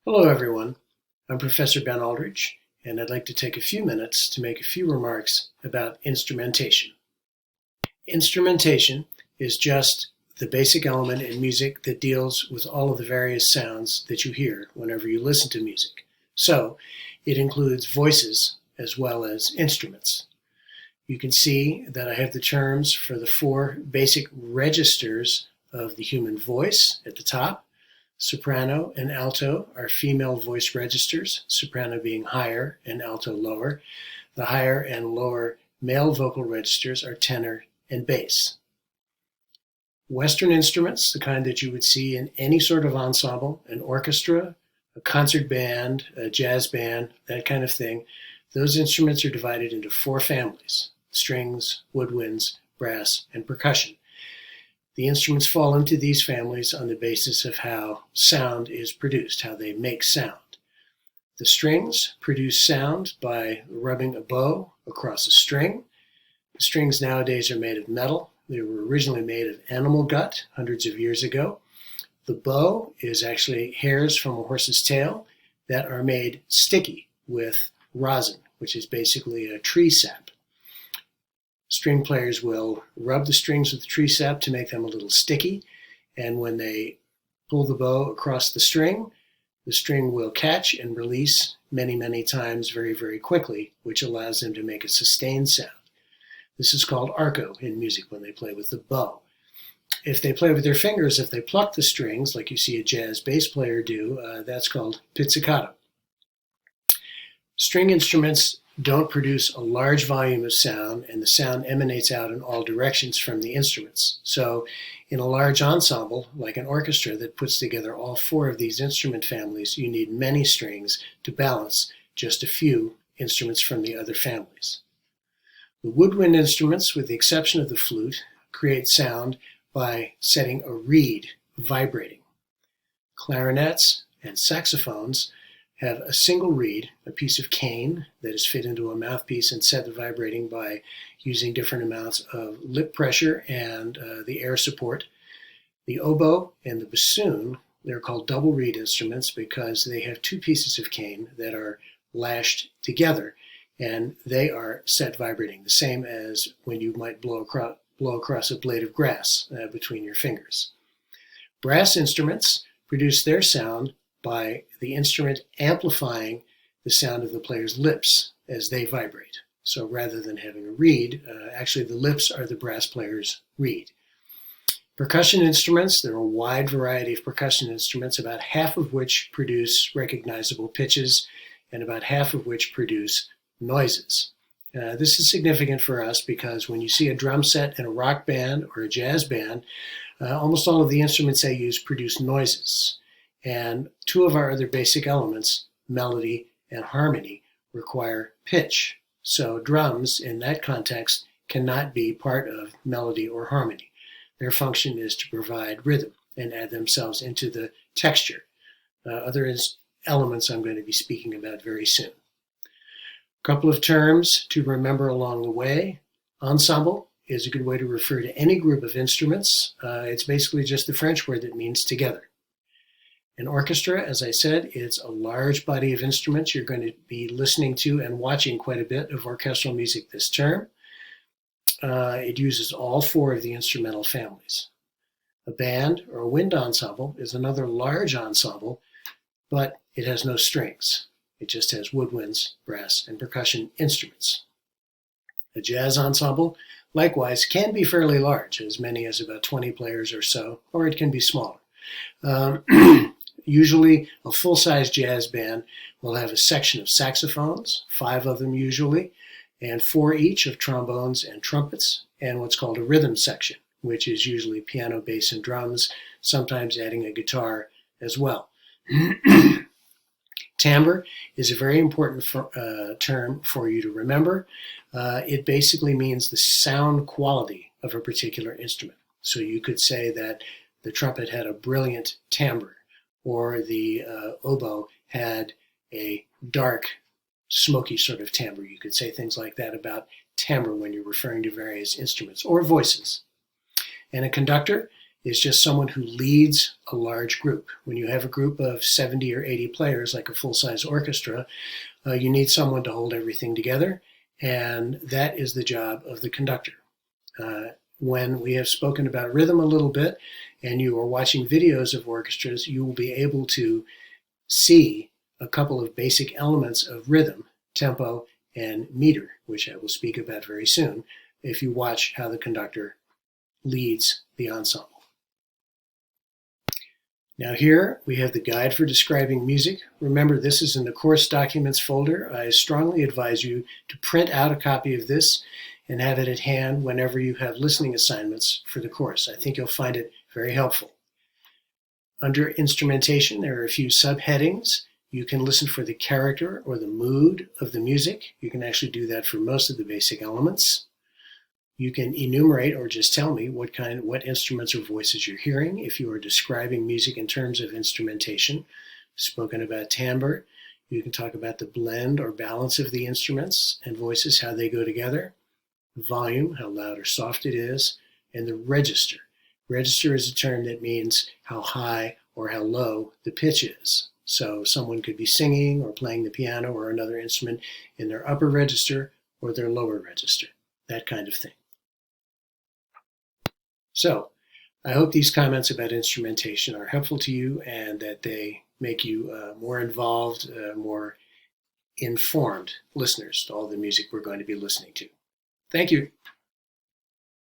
Hello, everyone. I'm Professor Ben Aldridge, and I'd like to take a few minutes to make a few remarks about instrumentation. Instrumentation is just the basic element in music that deals with all of the various sounds that you hear whenever you listen to music. So, it includes voices as well as instruments. You can see that I have the terms for the four basic registers of the human voice at the top. Soprano and alto are female voice registers, soprano being higher and alto lower. The higher and lower male vocal registers are tenor and bass. Western instruments, the kind that you would see in any sort of ensemble, an orchestra, a concert band, a jazz band, that kind of thing, those instruments are divided into four families: strings, woodwinds, brass, and percussion. The instruments fall into these families on the basis of how sound is produced, how they make sound. The strings produce sound by rubbing a bow across a string. The strings nowadays are made of metal. They were originally made of animal gut hundreds of years ago. The bow is actually hairs from a horse's tail that are made sticky with rosin, which is basically a tree sap. String players will rub the strings with the tree sap to make them a little sticky, and when they pull the bow across the string will catch and release many, many times very, very quickly, which allows them to make a sustained sound. This is called arco in music when they play with the bow. If they play with their fingers, if they pluck the strings, like you see a jazz bass player do, that's called pizzicato. String instruments don't produce a large volume of sound, and the sound emanates out in all directions from the instruments. So in a large ensemble, like an orchestra that puts together all four of these instrument families, you need many strings to balance just a few instruments from the other families. The woodwind instruments, with the exception of the flute, create sound by setting a reed vibrating. Clarinets and saxophones have a single reed, a piece of cane that is fit into a mouthpiece and set to vibrating by using different amounts of lip pressure and the air support. The oboe and the bassoon, they're called double reed instruments because they have two pieces of cane that are lashed together, and they are set vibrating, the same as when you might blow across a blade of grass between your fingers. Brass instruments produce their sound by the instrument amplifying the sound of the player's lips as they vibrate. So rather than having a reed, actually the lips are the brass player's reed. Percussion instruments, there are a wide variety of percussion instruments, about half of which produce recognizable pitches and about half of which produce noises. This is significant for us because when you see a drum set in a rock band or a jazz band, almost all of the instruments they use produce noises. And two of our other basic elements, melody and harmony, require pitch. So drums, in that context, cannot be part of melody or harmony. Their function is to provide rhythm and add themselves into the texture. Other elements I'm going to be speaking about very soon. A couple of terms to remember along the way. Ensemble is a good way to refer to any group of instruments. It's basically just the French word that means together. An orchestra, as I said, it's a large body of instruments. You're going to be listening to and watching quite a bit of orchestral music this term. It uses all four of the instrumental families. A band or a wind ensemble is another large ensemble, but it has no strings. It just has woodwinds, brass, and percussion instruments. A jazz ensemble, likewise, can be fairly large, as many as about 20 players or so, or it can be smaller. Usually, a full-size jazz band will have a section of saxophones, 5 of them usually, and 4 each of trombones and trumpets, and what's called a rhythm section, which is usually piano, bass, and drums, sometimes adding a guitar as well. Timbre is a very important term for you to remember. It basically means the sound quality of a particular instrument. So you could say that the trumpet had a brilliant timbre, or the oboe had a dark, smoky sort of timbre. You could say things like that about timbre when you're referring to various instruments or voices. And a conductor is just someone who leads a large group. When you have a group of 70 or 80 players, like a full-size orchestra, you need someone to hold everything together, and that is the job of the conductor. When we have spoken about rhythm a little bit, and you are watching videos of orchestras, you will be able to see a couple of basic elements of rhythm, tempo, and meter, which I will speak about very soon, if you watch how the conductor leads the ensemble. Now here we have the guide for describing music. Remember, this is in the course documents folder. I strongly advise you to print out a copy of this and have it at hand whenever you have listening assignments for the course. I think you'll find it very helpful. Under instrumentation, there are a few subheadings. You can listen for the character or the mood of the music. You can actually do that for most of the basic elements. You can enumerate or just tell me what instruments or voices you're hearing if you are describing music in terms of instrumentation. Spoken about timbre. You can talk about the blend or balance of the instruments and voices, how they go together. Volume, how loud or soft it is, and the register. Register is a term that means how high or how low the pitch is. So someone could be singing or playing the piano or another instrument in their upper register or their lower register, that kind of thing. So I hope these comments about instrumentation are helpful to you and that they make you more involved, more informed listeners to all the music we're going to be listening to. Thank you.